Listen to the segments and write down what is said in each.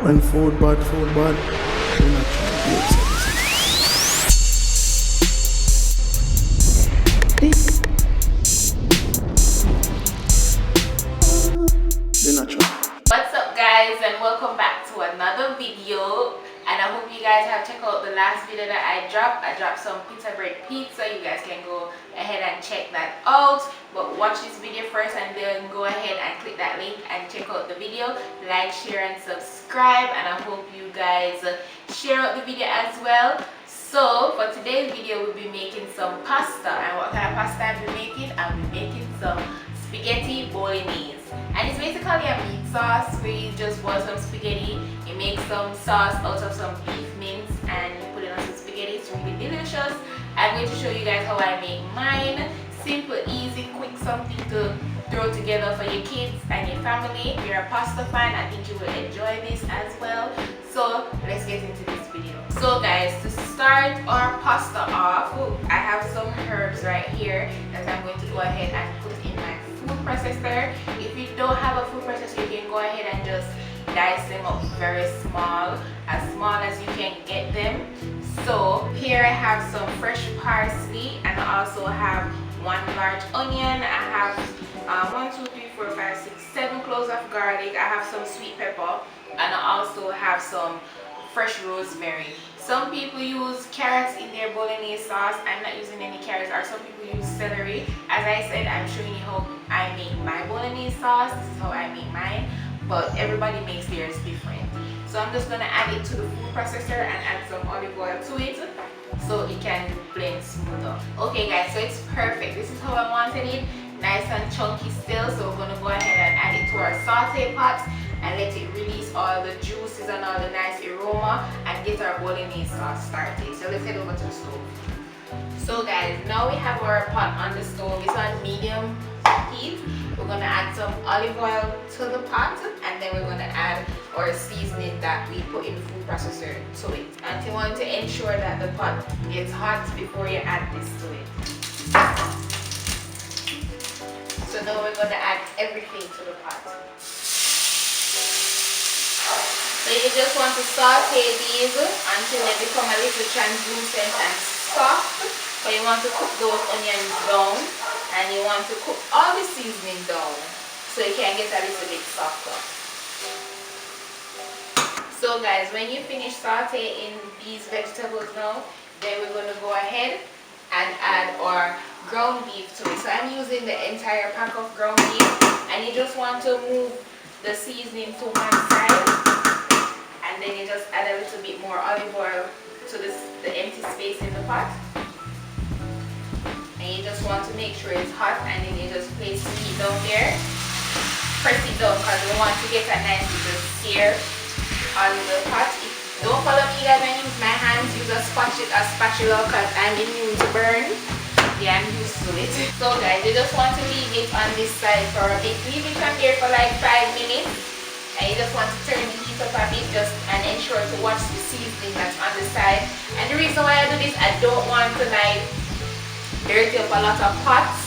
When food bad, do not try to be upset. Do not try. What's up guys, and welcome back to another video. And I hope you guys have checked out the last video that I dropped some pita bread pizza. You guys can go ahead and check that out, but watch this video first and then go ahead and click that link and check out the video. Like, share and subscribe, and I hope you guys share out the video as well. So for today's video, we'll be making some pasta. And what kind of pasta I'll be making? I'll be making some spaghetti bolognese, and it's basically a meat sauce where you just boil some spaghetti, you make some sauce out of some beef mince, and you put it on some spaghetti. It's really delicious. I'm going to show you guys how I make mine. Simple, easy, quick, something to throw together for your kids and your family. If you're a pasta fan, I think you will enjoy this as well. So let's get into this video. So guys, to start our pasta off, I have some herbs right here that I'm going to go ahead and put in my food processor. If you don't have a food processor, you can go ahead and just dice them up very small as you can get them. So here I have some fresh parsley, and I also have one large onion. I have 1, 2, 3, 4, 5, 6, 7 cloves of garlic. I have some sweet pepper, and I also have some fresh rosemary. Some people use carrots in their bolognese sauce. I'm not using any carrots, or some people use celery. As I said, I'm showing you how I make my bolognese sauce. This is how I make mine, but everybody makes theirs different. So I'm just gonna add it to the food processor and add some olive oil to it so it can blend smoother. Okay guys, so it's perfect. This is how I wanted it, nice and chunky still. So we're gonna go ahead and add it to our saute pot and let it release all the juices and all the nice aroma and get our bolognese sauce started. So let's head over to the stove. So guys, now we have our pot on the stove. It's on medium heat. We're gonna add some olive oil to the pot, and then we're gonna add our seasoning that we put in the food processor to it. And you want to ensure that the pot gets hot before you add this to it. So now we're gonna add everything to the pot. So you just want to saute these until they become a little translucent and soft. But you want to cook those onions down, and you want to cook all the seasoning down so you can get a little bit softer. So guys, when you finish sauteing these vegetables now, then we're going to go ahead and add our ground beef to it. So I'm using the entire pack of ground beef, and you just want to move the seasoning to one side, and then you just add a little bit more olive oil to the empty space in the pot. And you just want to make sure it's hot, and then you just place the meat down there. Press it down because we want to get a nice little sear on the pot. Don't follow me guys when I use my hands. Use a spatula because I'm immune to burn. Yeah, I'm used to it. So guys, you just want to leave it on this side for a bit. Leave it on there for like 5 minutes. And you just want to turn the heat up a bit and ensure to watch the seasoning that's on the side. And the reason why I do this, I don't want to like dirty up a lot of pots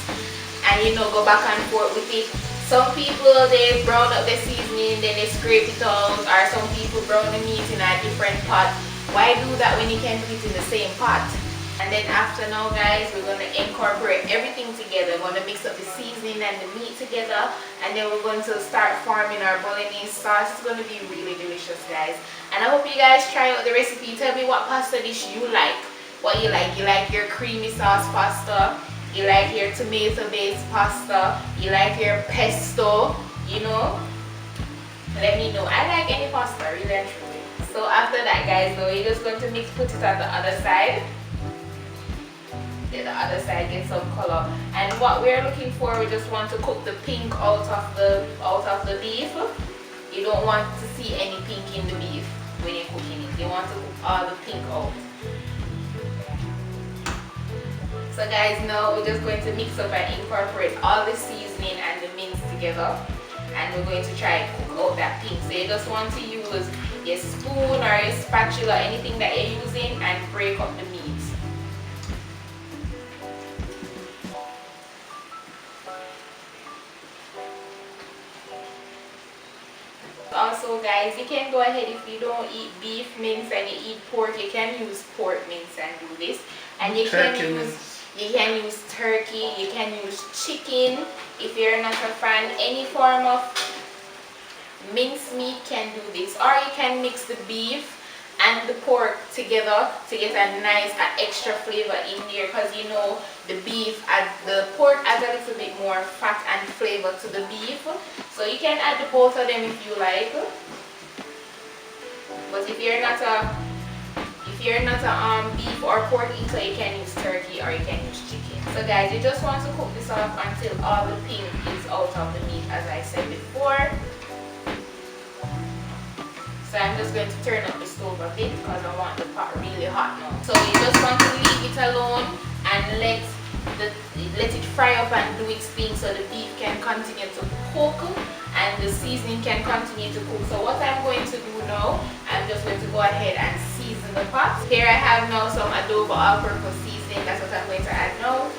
and go back and forth with it. Some people, they brown up the seasoning, then they scrape it out, or some people brown the meat in a different pot. Why do that when you can do it in the same pot? And then after now guys, we're going to incorporate everything together. We're going to mix up the seasoning and the meat together, and then we're going to start forming our bolognese sauce. It's going to be really delicious guys, and I hope you guys try out the recipe. Tell me what pasta dish you like. What you like. You like your creamy sauce pasta, you like your tomato based pasta, you like your pesto, let me know. I like any pasta, really and truly. So after that guys, though, you're just going to put it on the other side. Let the other side get some color. And what we're looking for, we just want to cook the pink out of the beef. You don't want to see any pink in the beef when you're cooking it. You want to cook all the pink out. So guys, now we're just going to mix up and incorporate all the seasoning and the mince together, and we're going to try and cook out that pink. So you just want to use your spoon or your spatula, anything that you're using, and break up the meat. Also guys, guys, you can go ahead if you don't eat beef mince and you eat pork, you can use pork mince and do this. And you can use turkey, you can use chicken if you're not a fan. Any form of mincemeat can do this, or you can mix the beef and the pork together to get a nice extra flavor in there, because you know the pork adds a little bit more fat and flavor to the beef. So you can add the both of them if you like, but if you're not a beef or pork eater, you can use turkey or you can use chicken. So guys, you just want to cook this off until all the pink is out of the meat, as I said before. So I'm just going to turn up the stove a bit because I want the pot really hot now. So you just want to leave it alone and let it fry up and do its thing, so the beef can continue to cook and the seasoning can continue to cook. So what I'm going to do now, I'm just going to go ahead and season the pot. Here I have now some adobo all-purpose seasoning. That's what I'm going to add now.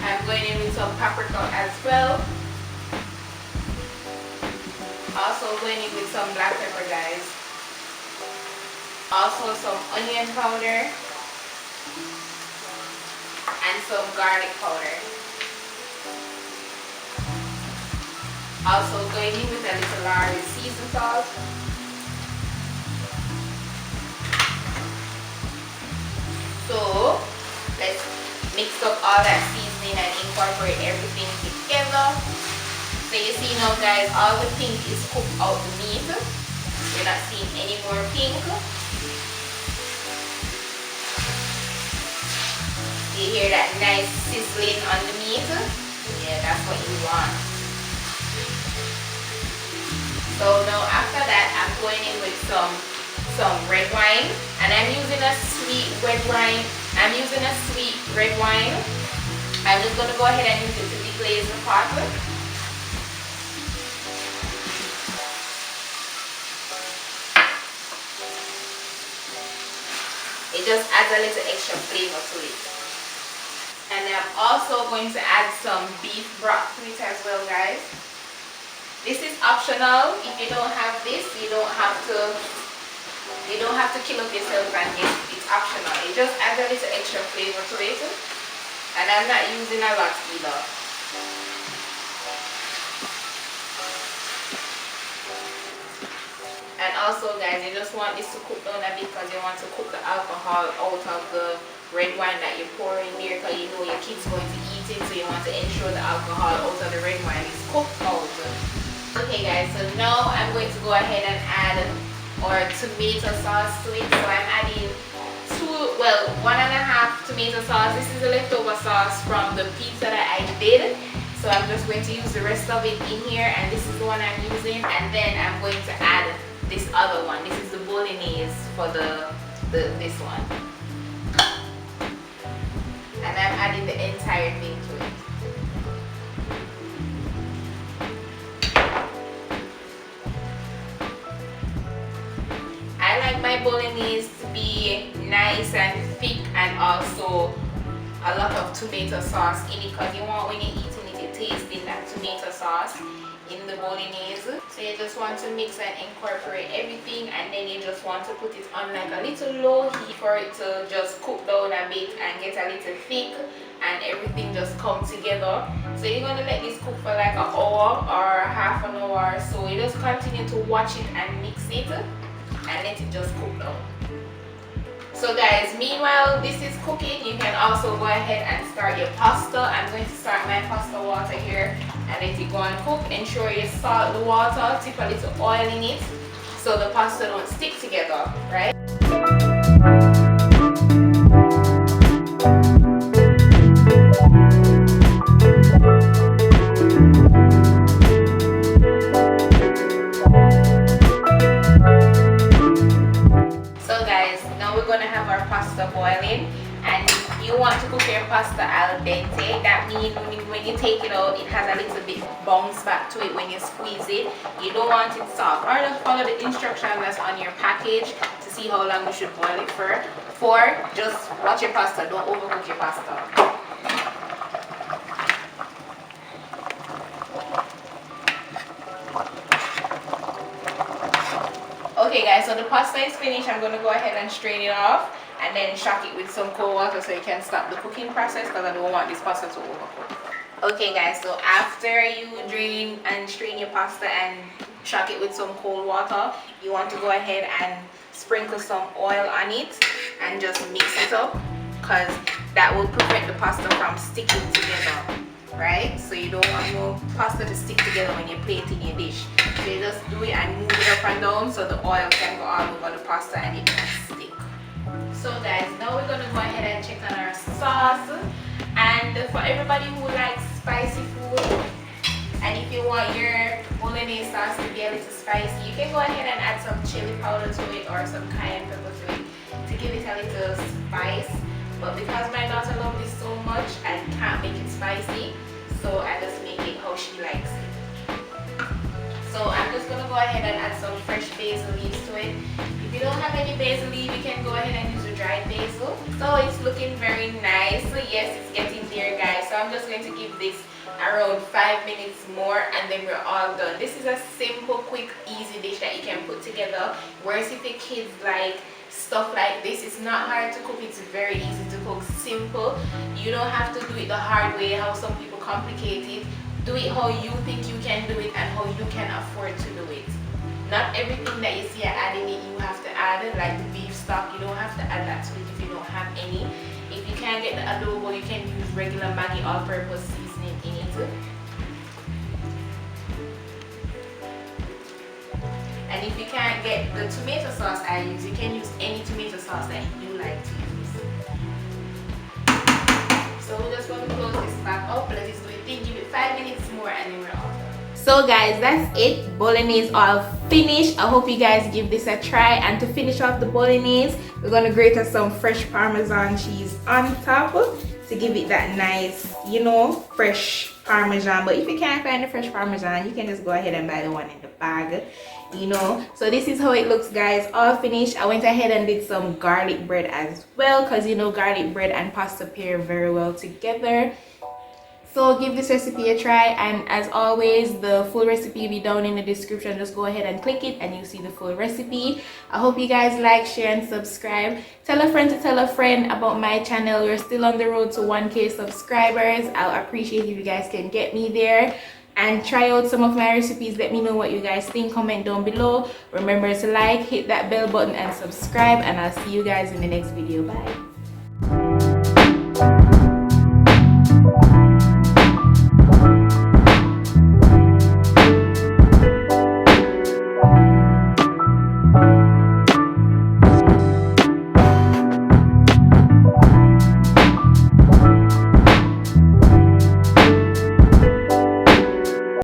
I'm going in with some paprika as well. Also going in with some black pepper, guys. Also some onion powder and some garlic powder. Also going in with a little Lawrys season salt. So let's mix up all that seasoning and incorporate everything together. So you see now, guys, all the pink is cooked out the meat. You're not seeing any more pink. You hear that nice sizzling on the meat? Yeah, that's what you want. So now after that, I'm going in with some red wine, and I'm using a sweet red wine. I'm just going to go ahead and use it to deglaze the pot. It just adds a little extra flavor to it. And I'm also going to add some beef broth to it as well, guys. This is optional. If you don't have this, you don't have to kill up yourself and get it. It's optional. It just adds a little extra flavor to it. And I'm not using a lot either. And also, guys, you just want this to cook down a bit because you want to cook the alcohol out of the red wine that you pour in there, because you know your kid's going to eat it, so you want to ensure the alcohol out of the red wine is cooked out. Okay, guys, so now I'm going to go ahead and add our tomato sauce to it. So I'm adding 1.5 tomato sauce. This is a leftover sauce from the pizza that I did. So I'm just going to use the rest of it in here, and this is the one I'm using. And then I'm going to add this other one. This is the bolognese for this one. And I'm adding the entire thing to it. I like my bolognese to be nice and thick, and also a lot of tomato sauce in it, because you want, when you're eating it, you're tasting that tomato sauce in the bolognese. So you just want to mix and incorporate everything, and then you just want to put it on like a little low heat for it to just cook down a bit and get a little thick and everything just come together. So you're going to let this cook for like an hour or half an hour. So you just continue to watch it and mix it and let it just cook down. So guys, meanwhile this is cooking, you can also go ahead and start your pasta. I'm going to start my pasta water here and let it go and cook. Ensure you salt the water, tip a little oil in it so the pasta don't stick together, right? Boiling, and you want to cook your pasta al dente. That means when you take it out, it has a little bit bounce back to it when you squeeze it. You don't want it soft. Or just follow the instructions that's on your package to see how long you should boil it for. Just watch your pasta, don't overcook your pasta. so the pasta is finished. I'm going to go ahead and strain it off and then shock it with some cold water so you can stop the cooking process, because I don't want this pasta to overcook. Okay guys, so after you drain and strain your pasta and shock it with some cold water, you want to go ahead and sprinkle some oil on it and just mix it up, because that will prevent the pasta from sticking together, right? So you don't want no pasta to stick together when you're plating your dish. So you just do it and move it up and down so the oil can go all over the pasta and it can stick. So guys, now we're going to go ahead and check on our sauce. And for everybody who likes spicy food, and if you want your bolognese sauce to be a little spicy, you can go ahead and add some chili powder to it or some cayenne pepper to it to give it a little spice. But because my daughter loves this so much, I can't make it spicy, so I just make it how she likes it. So I'm just going to go ahead and add some fresh basil leaves to it. If you don't have any basil leaf, you can go ahead and use a dried basil. So it's looking very nice. So yes, it's getting there guys. So I'm just going to give this around 5 minutes more and then we're all done. This is a simple, quick, easy dish that you can put together. Whereas if your kids like stuff like this, it's not hard to cook, it's very easy to cook, simple. You don't have to do it the hard way, how some people complicate it. Do it how you think you can do it and how you can afford to do it. Not everything that you see adding it you have to add, like the beef stock, you don't have to add that to it if you don't have any. If you can't get the adobo, you can use regular Maggi all-purpose seasoning in it. And if you can't get the tomato sauce I use, you can use any tomato sauce that you like to use. So we just want to close this back up, let it do its thing, give it 5 minutes more and then we're all done. So guys, that's it. Bolognese all finished. I hope you guys give this a try. And to finish off the bolognese, we're going to grate some fresh Parmesan cheese on top to give it that nice, you know, fresh Parmesan. But if you can't find the fresh Parmesan, you can just go ahead and buy the one in the bag, you know. So this is how it looks guys, all finished. I went ahead and did some garlic bread as well, because you know garlic bread and pasta pair very well together. So give this recipe a try, and as always the full recipe will be down in the description. Just go ahead and click it and you'll see the full recipe. I hope you guys like, share and subscribe. Tell a friend to tell a friend about my channel. We're still on the road to 1K subscribers. I'll appreciate if you guys can get me there and try out some of my recipes. Let me know what you guys think, comment down below. Remember to like, hit that bell button and subscribe, and I'll see you guys in the next video. Bye.